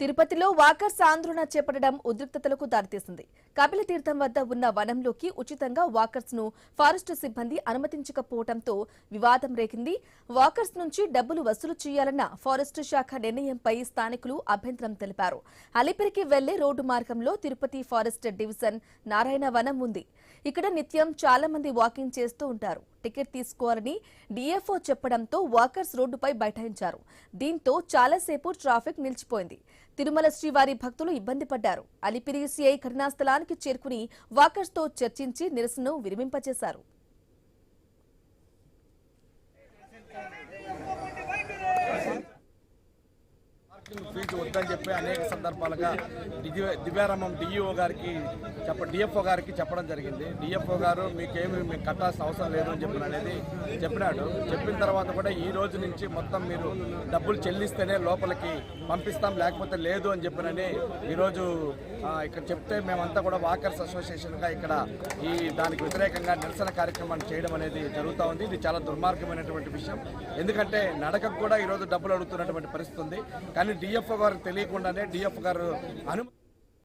తిరుపతిలో వాకర్స్ ఆందోళన చేపట్టడం ఉద్రిక్తతలకు దారితీసింది. కపిలతీర్థం వద్ద ఉన్న వనంలోకి ఉచితంగా వాకర్స్ ను ఫారెస్టు సిబ్బంది అనుమతించకపోవడంతో వివాదం రేగింది. వాకర్స్ నుంచి డబ్బులు వసూలు చేయాలన్న ఫారెస్టు శాఖ నిర్ణయంపై స్థానికులు అభ్యంతరం తెలిపారు. అలిపిరికి వెళ్లే రోడ్డు మార్గంలో తిరుపతి ఫారెస్ట్ డివిజన్ నారాయణ వనం ఉంది. ఇక్కడ నిత్యం చాలా మంది వాకింగ్ చేస్తూ ఉంటారు. టికెట్ తీసుకోవాలని డీఎఫ్ఓ చెప్పడంతో వాకర్స్ రోడ్డుపై బైఠాయించారు. దీంతో చాలాసేపు ట్రాఫిక్ నిలిచిపోయింది. తిరుమల శ్రీవారి భక్తులు ఇబ్బంది పడ్డారు. అలిపిరి సిఐ ఘటనా స్థలానికి చేరుకుని వాకర్స్ తో చర్చించి నిరసనను విరమింపచేశారు. ఫీజు వద్దని చెప్పి అనేక సందర్భాలుగా దివ్యారామం డిఈఓ గారికి డిఎఫ్ఓ గారికి చెప్పడం జరిగింది. డిఎఫ్ఓ గారు మీకు కట్టాల్సిన అవసరం లేదు అని చెప్పినాడు. చెప్పిన తర్వాత కూడా ఈ రోజు నుంచి మొత్తం మీరు డబ్బులు చెల్లిస్తేనే లోపలికి పంపిస్తాం, లేకపోతే లేదు అని చెప్పినని ఈరోజు ఇక్కడ చెప్తే మేమంతా కూడా వాకర్స్ అసోసియేషన్గా ఇక్కడ దానికి వ్యతిరేకంగా నిరసన కార్యక్రమాన్ని చేయడం అనేది జరుగుతూ ఉంది. ఇది చాలా దుర్మార్గమైనటువంటి విషయం. ఎందుకంటే నడకకు కూడా ఈరోజు డబ్బులు అడుగుతున్నటువంటి పరిస్థితి ఉంది. కానీ డిఎఫ్ఓ గారికి తెలియకుండానే డిఎఫ్ఓ గారు